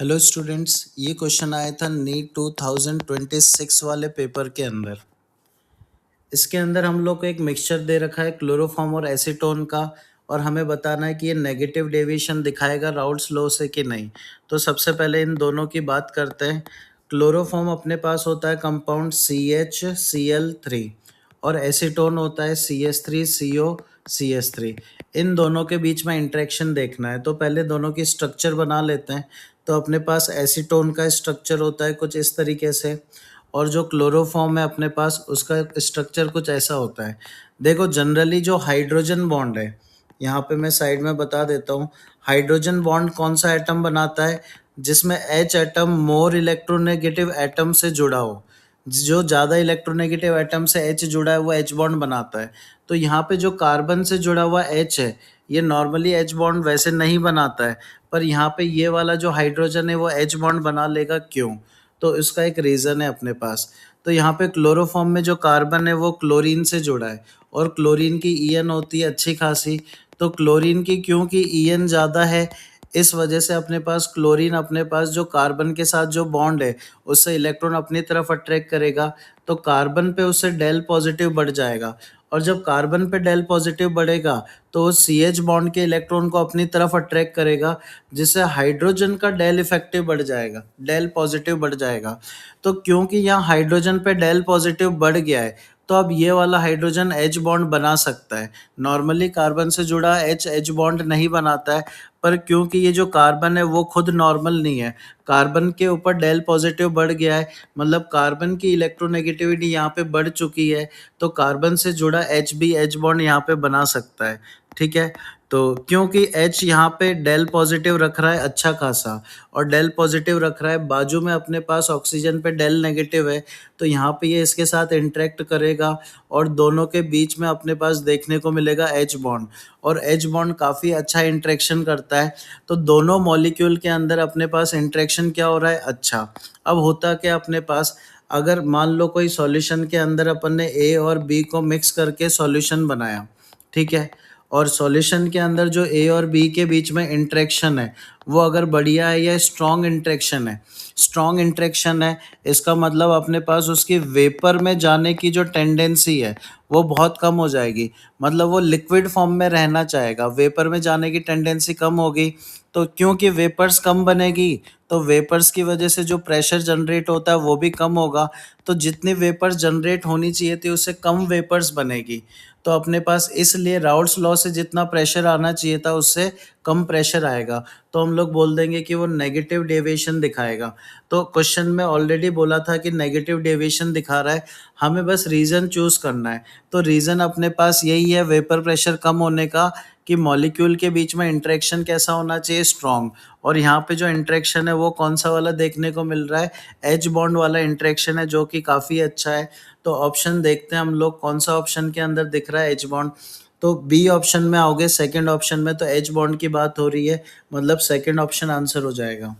Hello students, ये question आया था नीट 2026 वाले पेपर के अंदर। इसके अंदर हम लोग को एक मिक्सचर दे रखा है क्लोरोफॉर्म और एसीटोन का, और हमें बताना है कि ये नेगेटिव डेविएशन दिखाएगा राउल्ट्स लॉ से कि नहीं। तो सबसे पहले इन दोनों की बात करते हैं। क्लोरोफॉर्म अपने पास होता है कंपाउंड CHCl3 और एसीटोन होता है CH3CO CH3। इन दोनों के बीच में इंटरेक्शन देखना है, तो पहले दोनों की स्ट्रक्चर बना लेते हैं। तो अपने पास एसीटोन का स्ट्रक्चर होता है कुछ इस तरीके से, और जो क्लोरोफॉर्म है अपने पास उसका स्ट्रक्चर कुछ ऐसा होता है। देखो, जनरली जो हाइड्रोजन बॉन्ड है, यहाँ पे मैं साइड में बता देता हूँ। हाइड्रोजन बॉन्ड कौन सा एटम बनाता है? जिसमें H atom more electronegative atom से जुड़ा हो। जो ज़्यादा इलेक्ट्रोनेगेटिव एटम से H जुड़ा है वो H बॉन्ड बनाता है। तो यहाँ पे जो कार्बन से जुड़ा हुआ H है, ये नॉर्मली H बॉन्ड वैसे नहीं बनाता है, पर यहाँ पे ये वाला जो हाइड्रोजन है वो H बॉन्ड बना लेगा। क्यों? तो इसका एक रीज़न है अपने पास। तो यहाँ पे क्लोरोफॉर्म में जो कार्बन है वो क्लोरीन से जुड़ा है, और क्लोरीन की EN होती है अच्छी खासी। तो क्लोरीन की क्योंकि EN ज़्यादा है, इस वजह से अपने पास क्लोरीन अपने पास जो कार्बन के साथ जो बॉन्ड है उससे इलेक्ट्रॉन अपनी तरफ अट्रैक्ट करेगा। तो कार्बन पे उससे डेल पॉजिटिव बढ़ जाएगा, और जब कार्बन पे डेल पॉजिटिव बढ़ेगा तो CH बॉन्ड के इलेक्ट्रॉन को अपनी तरफ अट्रैक्ट करेगा, जिससे हाइड्रोजन का डेल इफेक्टिव बढ़ जाएगा, डेल पॉजिटिव बढ़ जाएगा। तो क्योंकि यहाँ हाइड्रोजन पे डेल पॉजिटिव बढ़ गया है, तो अब ये वाला हाइड्रोजन H बॉन्ड बना सकता है। नॉर्मली कार्बन से जुड़ा H बॉन्ड नहीं बनाता है, पर क्योंकि ये जो कार्बन है वो खुद नॉर्मल नहीं है, कार्बन के ऊपर डेल पॉजिटिव बढ़ गया है, मतलब कार्बन की इलेक्ट्रोनेगेटिविटी यहाँ पे बढ़ चुकी है, तो कार्बन से जुड़ा H भी H बॉन्ड यहाँ पे बना सकता है। ठीक है, तो क्योंकि H यहाँ पे डेल पॉजिटिव रख रहा है अच्छा खासा, और डेल पॉजिटिव रख रहा है, बाजू में अपने पास ऑक्सीजन पे डेल नेगेटिव है, तो यहाँ पे ये इसके साथ इंटरेक्ट करेगा, और दोनों के बीच में अपने पास देखने को मिलेगा H बॉन्ड, और H बॉन्ड काफ़ी अच्छा इंटरेक्शन करता है। तो दोनों मॉलिक्यूल के अंदर अपने पास इंटरेक्शन क्या हो रहा है? अच्छा। अब होता क्या अपने पास, अगर मान लो कोई सॉल्यूशन के अंदर अपन ने A और B को मिक्स करके सॉल्यूशन बनाया, ठीक है, और सॉल्यूशन के अंदर जो A और B के बीच में इंटरेक्शन है वो अगर बढ़िया है या स्ट्रॉन्ग इंटरेक्शन है, स्ट्रॉन्ग इंटरेक्शन है, इसका मतलब अपने पास उसकी वेपर में जाने की जो टेंडेंसी है वो बहुत कम हो जाएगी, मतलब वो लिक्विड फॉर्म में रहना चाहेगा, वेपर में जाने की टेंडेंसी कम होगी। तो क्योंकि वेपर्स कम बनेगी, तो वेपर्स की वजह से जो प्रेशर जनरेट होता है वो भी कम होगा, तो जितनी वेपर्स जनरेट होनी चाहिए थी उससे कम वेपर्स बनेगी। तो अपने पास इसलिए राउल्ट्स लॉ से जितना प्रेशर आना चाहिए था उससे कम प्रेशर आएगा, तो हम लोग बोल देंगे कि वो नेगेटिव डेविएशन दिखाएगा। तो क्वेश्चन में ऑलरेडी बोला था कि नेगेटिव डेविएशन दिखा रहा है, हमें बस रीज़न चूज़ करना है। तो रीज़न अपने पास यही है वेपर प्रेशर कम होने का, कि मॉलिक्यूल के बीच में इंटरेक्शन कैसा होना चाहिए? स्ट्रॉन्ग। और यहाँ पे जो इंटरेक्शन है वो कौन सा वाला देखने को मिल रहा है? H बॉन्ड वाला इंटरेक्शन है, जो कि काफ़ी अच्छा है। तो ऑप्शन देखते हैं हम लोग कौन सा ऑप्शन के अंदर दिख रहा है H बॉन्ड। तो बी ऑप्शन में आओगे, सेकंड ऑप्शन में तो H बॉन्ड की बात हो रही है, मतलब सेकंड ऑप्शन आंसर हो जाएगा।